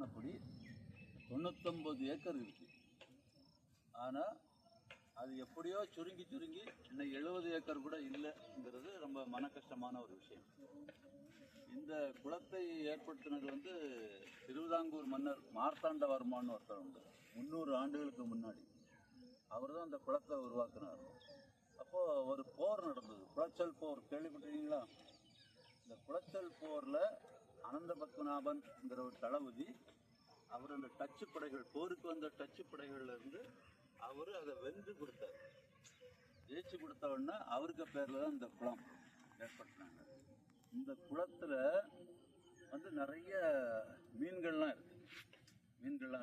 சொன்னபடி 99 ஏக்கர் இருக்குது. ஆனால் அது எப்படியோ சுருங்கி இன்னைக்கு 70 ஏக்கர் கூட இல்லைங்கிறது ரொம்ப மன கஷ்டமான ஒரு விஷயம். இந்த குளத்தை ஏற்படுத்தினது வந்து திருவிதாங்கூர் மன்னர் மார்த்தாண்டவர்மான்னு ஒருத்தர் உண்டு. 300 ஆண்டுகளுக்கு முன்னாடி அவர் தான் அந்த குளத்தை உருவாக்குனார். அப்போது ஒரு போர் நடந்தது, குளச்சல் போர். கேள்விப்பட்டிருக்கீங்களா? இந்த குளச்சல் போரில் அனந்த பத்மநாபன்கிற ஒரு தளபதி அவர் அந்த டச்சு படைகள், போருக்கு வந்த டச்சு படைகள்லேருந்து அவர் அதை வென்று கொடுத்தார். ஜெயிச்சு கொடுத்த உடனே அவருக்கு பேரில் தான் இந்த குளம் ஏற்படுத்தினாங்க. இந்த குளத்தில் வந்து நிறைய மீன்கள்லாம்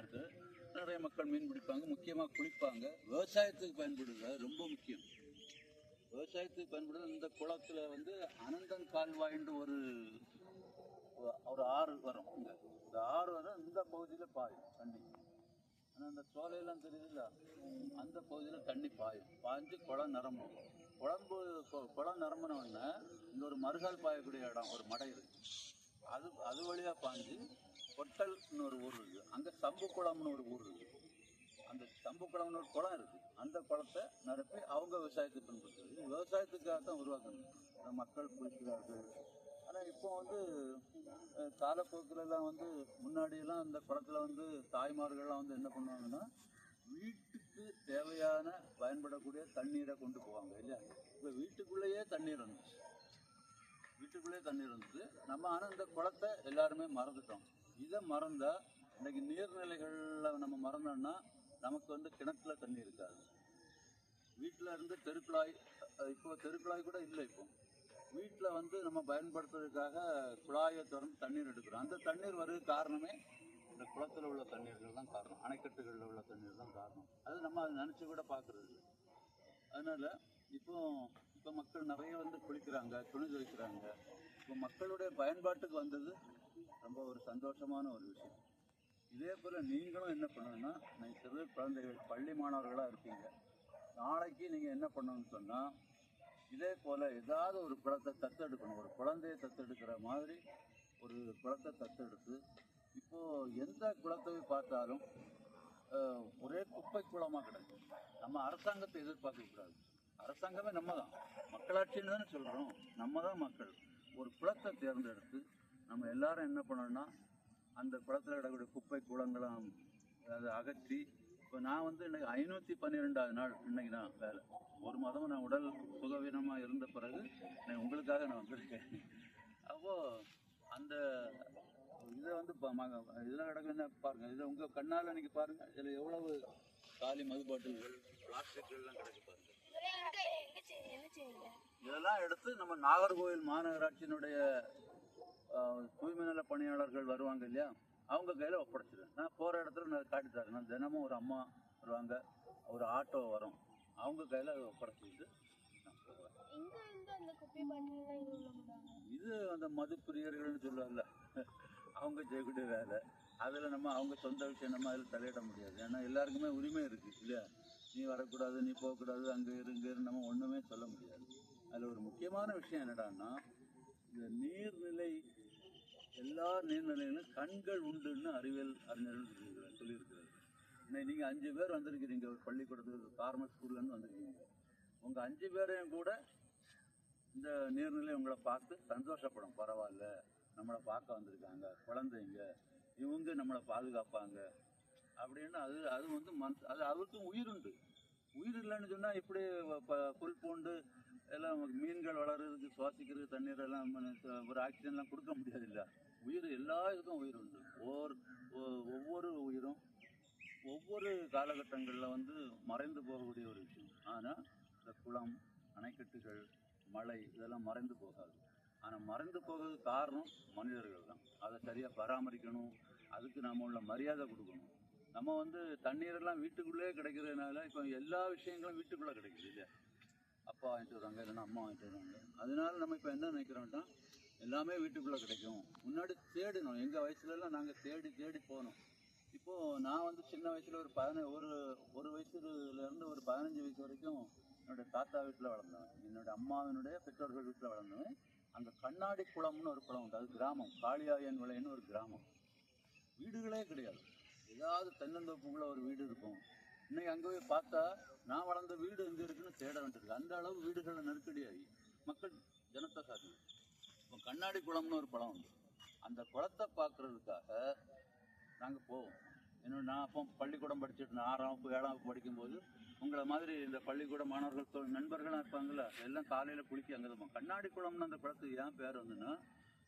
இருக்குது. நிறைய மக்கள் மீன் பிடிப்பாங்க, முக்கியமாக குளிப்பாங்க. விவசாயத்துக்கு பயன்படுது, ரொம்ப முக்கியம். விவசாயத்துக்கு பயன்படுது. இந்த குளத்தில் வந்து அனந்தன் கால்வாயின்னு ஒரு ஆறு வரும். இந்த ஆறு வரும், இந்த பகுதியில் பாயும் தண்ணி. ஆனால் அந்த சோலையெல்லாம் தெரியுதுல்ல, அந்த பகுதியில் தண்ணி பாய்ஞ்சு குளம் நிரம்பும். குளம் நிரம்பினோடனே இங்கே ஒரு மறுகால் பாயக்கூடிய இடம், ஒரு மடை இருக்குது. அது வழியாக பாய்ஞ்சு பொட்டல்னு ஒரு ஊர் இருக்குது. அங்கே சம்புக்குளம்னு ஒரு ஊர் இருக்குது. அந்த சம்புக்குளம்னு ஒரு குளம் இருக்குது. அந்த குளத்தை நிரப்பி அவங்க விவசாயத்துக்கு பயன்படுத்துறது. இது விவசாயத்துக்காக தான் உருவாக்கணும். மக்கள் குளிக்கிறார்கள். ஆனால் இப்போ வந்து காலப்போக்கிலெல்லாம் வந்து முன்னாடியெல்லாம் அந்த குளத்தில் வந்து தாய்மார்கள்லாம் வந்து என்ன பண்ணுவாங்கன்னா, வீட்டுக்கு தேவையான பயன்படக்கூடிய தண்ணீரை கொண்டு போவாங்க இல்லையா? இப்போ வீட்டுக்குள்ளேயே தண்ணீர் இருந்துச்சு. நம்ம ஆனால் இந்த குளத்தை எல்லாருமே மறந்துட்டோம். இதை மறந்தால் இன்றைக்கி நீர்நிலைகளில் நம்ம மறந்தோம்னா நமக்கு வந்து கிணத்துல தண்ணி இருக்காது. வீட்டில் இருந்து தெருக்குழாய், இப்போ தெருக்குழாய் கூட இல்லை. இப்போ வீட்டில் வந்து நம்ம பயன்படுத்துறதுக்காக குழாயை திறந்து தண்ணீர் எடுக்கிறோம். அந்த தண்ணீர் வருது காரணமே இந்த குளத்தில் உள்ள தண்ணீர்கள் தான் காரணம், அணைக்கட்டுகளில் உள்ள தண்ணீர் தான் காரணம். அது நம்ம அதை நினச்சி கூட பார்க்குறது. அதனால் இப்போ மக்கள் நிறைய வந்து குளிக்கிறாங்க, துணி துவைக்கிறாங்க. இப்போ மக்களுடைய பயன்பாட்டுக்கு வந்தது ரொம்ப ஒரு சந்தோஷமான ஒரு விஷயம். இதே போல் நீங்களும் என்ன பண்ணணும்னா, நீங்கள் சிறு குழந்தைகள், பள்ளி மாணவர்களாக இருப்பீங்க. நாளைக்கு நீங்கள் என்ன பண்ணணும்னு சொன்னால், இதே போல் ஏதாவது ஒரு குளத்தை தத்தெடுக்கணும். ஒரு குழந்தையை தத்தெடுக்கிற மாதிரி ஒரு குளத்தை தத்தெடுத்து, இப்போது எந்த குளத்தை பார்த்தாலும் ஒரே குப்பை குளமாக கிடைக்கும். நம்ம அரசாங்கத்தை எதிர்பார்க்கக்கூடாது. அரசாங்கமே நம்ம தான், மக்களாட்சின்னு தானே சொல்கிறோம். நம்ம தான் மக்கள். ஒரு குளத்தை தேர்ந்தெடுத்து நம்ம எல்லாரும் என்ன பண்ணணும்னா, அந்த குளத்தில் கிடக்கூடிய குப்பை குளங்களாம் அதை அகற்றி. இப்போ நான் வந்து இன்றைக்கி 512வது நாள் இன்றைக்கி தான் வேலை. ஒரு மாதம் நான் உடல் சுகவீனமாக இருந்த பிறகு உங்களுக்காக நான் வந்திருக்கேன். அப்போது அந்த இதை வந்து இதில் கிடக்குன்னு பாருங்கள். இதை உங்கள் கண்ணால் நீங்கள் பாருங்கள். இதில் எவ்வளவு காலி மது பாட்டில்கள், பிளாஸ்டிக்கெல்லாம் கிடக்கு பாருங்கள். இதெல்லாம் எடுத்து நம்ம நாகர்கோவில் மாநகராட்சியினுடைய தூய்மை நல பணியாளர்கள் வருவாங்க இல்லையா, அவங்க கையில் ஒப்படைச்சிடுவேன். நான் போகிற இடத்துல நான் காட்டித்தரேன். நான் தினமும் ஒரு அம்மா வருவாங்க, ஒரு ஆட்டோ வரும், அவங்க கையில் ஒப்படைச்சிட்டு நான் போவேன். இது அந்த மது பிரியர்கள்னு சொல்லுவாங்கல்ல, அவங்க செய்யக்கூடிய வேலை. அதில் நம்ம அவங்க சொந்த விஷயம் நம்ம அதில் தலையிட முடியாது. ஏன்னா எல்லாருக்குமே உரிமை இருக்குது இல்லையா? நீ வரக்கூடாது, நீ போகக்கூடாது, அங்கே இங்கே நம்ம ஒன்றுமே சொல்ல முடியாது. அதில் ஒரு முக்கியமான விஷயம் என்னடான்னா, இந்த நீர்நிலை, எல்லா நீர்நிலைகளும் கண்கள் உண்டுன்னு அறிவியல் அறிஞர்கள் சொல்லியிருக்கிறது. இன்னைக்கு நீங்கள் 5 பேர் வந்திருக்கிறீங்க ஒரு பள்ளிக்கூடத்துக்கு, கார்மெண்ட் ஸ்கூல்லேருந்து வந்திருக்கீங்க. உங்கள் 5 பேரையும் கூட இந்த நீர்நிலை உங்களை பார்த்து சந்தோஷப்படும். பரவாயில்ல, நம்மளை பார்க்க வந்திருக்காங்க குழந்தைங்க, இவங்க நம்மளை பாதுகாப்பாங்க அப்படின்னு. அது வந்து அது அதுக்கும் உயிருண்டு. உயிர் இல்லைன்னு சொன்னால் இப்படி புல் பூண்டு எல்லாம் மீன்கள் வளர்கிறதுக்கு, சுவாசிக்கிறதுக்கு தண்ணீர் எல்லாம் ஒரு ஆக்சிஜன்லாம் கொடுக்க முடியாது இல்லை. உயிர், எல்லா இதுக்கும் உயிர் உண்டு. ஒவ்வொரு உயிரும் ஒவ்வொரு காலகட்டங்களில் வந்து மறைந்து போகக்கூடிய ஒரு விஷயம். ஆனால் இந்த குளம், அணைக்கட்டுகள், மழை இதெல்லாம் மறைந்து போகாது. ஆனால் மறைந்து போகிறது காரணம் மனிதர்கள் தான். அதை சரியாக பராமரிக்கணும், அதுக்கு நம்ம உள்ள மரியாதை கொடுக்கணும். நம்ம வந்து தண்ணீரெல்லாம் வீட்டுக்குள்ளே கிடைக்கிறதுனால இப்போ எல்லா விஷயங்களும் வீட்டுக்குள்ளே கிடைக்குது இல்லையா? அப்பா வாங்கிட்டு வருவாங்க, இல்லைன்னா அம்மா வாங்கிட்டு வருவாங்க. அதனால நம்ம இப்போ என்ன நினைக்கிறோம்னா, எல்லாமே வீட்டுக்குள்ளே கிடைக்கும். முன்னாடி தேடணும். எங்கள் வயசுலலாம் நாங்கள் தேடி போனோம். இப்போது நான் வந்து சின்ன வயசில் ஒரு வயசுலேருந்து ஒரு 15 வயசு வரைக்கும் என்னுடைய தாத்தா வீட்டில் வளர்ந்தேன். என்னுடைய அம்மாவினுடைய பெற்றோர்கள் வீட்டில் வளர்ந்தேன். அங்கே கண்ணாடி குளம்னு ஒரு குளம் உண்டு. அது கிராமம், காளியாயன் விளையன்னு ஒரு கிராமம். வீடுகளே கிடையாது. ஏதாவது தென்னந்தோப்புக்குள்ள ஒரு வீடு இருக்கும். இன்னைக்கு அங்கே போய் பார்த்தா நான் வளர்ந்த வீடு எங்கே இருக்குன்னு தேட வேண்டியிருக்கு. அந்த அளவு வீடுகளில் நெருக்கடியாகி மக்கள் ஜனத்தொகை அதிகம். இப்போ கண்ணாடி குளம்னு ஒரு குளம் உண்டு. அந்த குளத்தை பார்க்குறதுக்காக நாங்கள் போவோம். நான் அப்போ பள்ளிக்கூடம் படிச்சுட்டு 6ஆம் வகுப்பு 7ஆம் வகுப்பு படிக்கும்போது உங்களை மாதிரி இந்த பள்ளிக்கூட மாணவர்கள் நண்பர்களாக இருப்பாங்கள்ல, எல்லாம் காலையில் குளிக்க அங்கே தான். கண்ணாடி குளம்னு அந்த குளத்துக்கு ஏன் பேர் வந்துன்னா,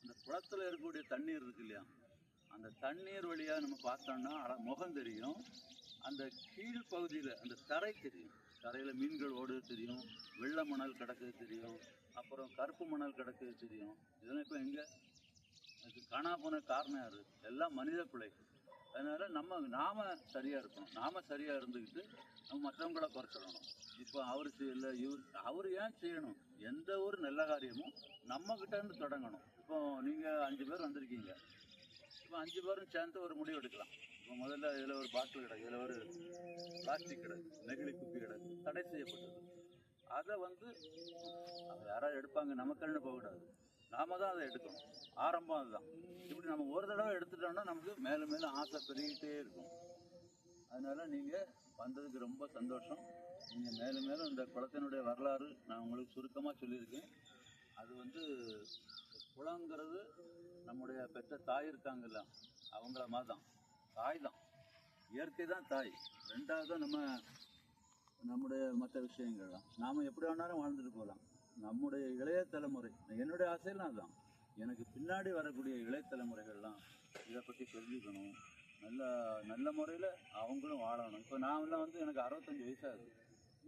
அந்த குளத்தில் இருக்கக்கூடிய தண்ணீர் இருக்கு இல்லையா, அந்த தண்ணீர் வழியாக நம்ம பார்த்தோம்னா முகம் தெரியும். அந்த கீழ் பகுதியில் அந்த தரை தெரியும். தரையில் மீன்கள் ஓடுது தெரியும், வெள்ளை மணல் கிடக்குது தெரியும், அப்புறம் கருப்பு மணல் கிடக்குது தெரியும். இதெல்லாம் இப்போ எங்கே அதுக்கு காணா போன காரணம் யார்? எல்லாம் மனித பிழை. அதனால் நாம் சரியாக இருக்கணும். நாம் சரியாக இருந்துக்கிட்டு நம்ம மற்றவங்கள குறைச்சிடணும். இப்போ அவர் செய்யலை, அவர் ஏன் செய்யணும்? எந்த ஒரு நல்ல காரியமும் நம்மக்கிட்டேருந்து தொடங்கணும். இப்போ நீங்கள் 5 பேர் வந்திருக்கீங்க. இப்போ 5 பேரும் சேர்ந்து ஒரு முடிவு எடுக்கலாம். இப்போ முதல்ல இதில் ஒரு பாட்டில் கிடக்கு, இதில் ஒரு பிளாஸ்டிக் கிடக்கு, நெகிழி குப்பி கிடக்கு, தடை செய்யப்பட்டது. அதை யாராவது எடுப்பாங்க, நமக்குன்னு போகக்கூடாது. நாம தான் அதை எடுக்கணும். ஆரம்பம் அதுதான். இப்படி நம்ம ஒரு தடவை எடுத்துட்டோம்னா நமக்கு மேலும் மேலும் ஆசை பெருகிட்டே இருக்கும். அதனால் நீங்கள் வந்ததுக்கு ரொம்ப சந்தோஷம். நீங்கள் மேலும் மேலும் இந்த குளத்தினுடைய வரலாறு நான் உங்களுக்கு சுருக்கமாக சொல்லியிருக்கேன். அது குளங்கிறது நம்முடைய பெற்ற தாய் இருக்காங்கல்ல, அவங்கள மாதிரி தான். தாய் தான், இயற்கை தான் தாய். ரெண்டாவது தான் நம்முடைய மற்ற விஷயங்கள்லாம். நாம் எப்படி வேணாலும் வாழ்ந்துட்டு போகலாம். நம்முடைய இளைய தலைமுறை, என்னுடைய ஆசையெல்லாம் அதுதான். எனக்கு பின்னாடி வரக்கூடிய இளைய தலைமுறைகள்லாம் இதை பற்றி தெரிஞ்சுக்கணும். நல்ல முறையில் அவங்களும் வாழணும். இப்போ நான் எனக்கு 65 வயசாகுது.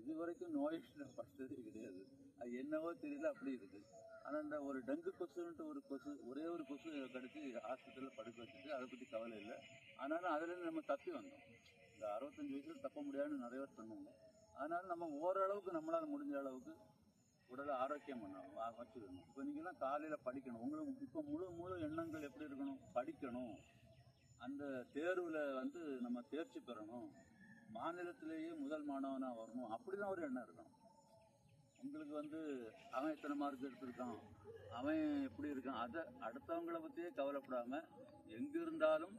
இது வரைக்கும் நோய் பட்டதே கிடையாது. அது என்னவோ தெரியல, அப்படி இருக்குது. ஆனால் இந்த ஒரு டெங்கு கொசுன்ட்டு ஒரு கொசு, ஒரே ஒரு கொசு கடிச்சு ஹாஸ்பிட்டலில் படுக்க வச்சுட்டு அதை பற்றி கவலை இல்லை. ஆனாலும் அதுலேருந்து நம்ம தப்பி வந்தோம். இந்த 65 வயசில் தப்ப முடியாதுன்னு நிறைய பேர் சொன்னாங்க. அதனால் நம்ம ஓரளவுக்கு நம்மளால் முடிஞ்ச அளவுக்கு உடலை ஆரோக்கியம் வச்சுக்கணும். இப்போ நீங்கள்லாம் காலையில் படிக்கணும். உங்களுக்கு இப்போ முழு எண்ணங்கள் எப்படி இருக்கணும்? படிக்கணும், அந்த தேர்வில் நம்ம தேர்ச்சி பெறணும், மாநிலத்திலேயே முதல் மாணவனாக வரணும், அப்படிதான் ஒரு எண்ணம் இருக்கணும். உங்களுக்கு அவன் எத்தனை மார்க் எடுத்திருக்கான், அவன் எப்படி இருக்கான், அதை அடுத்தவங்களை பற்றியே கவலைப்படாமல் எங்கிருந்தாலும்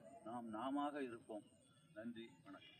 நாம இருப்போம். நன்றி, வணக்கம்.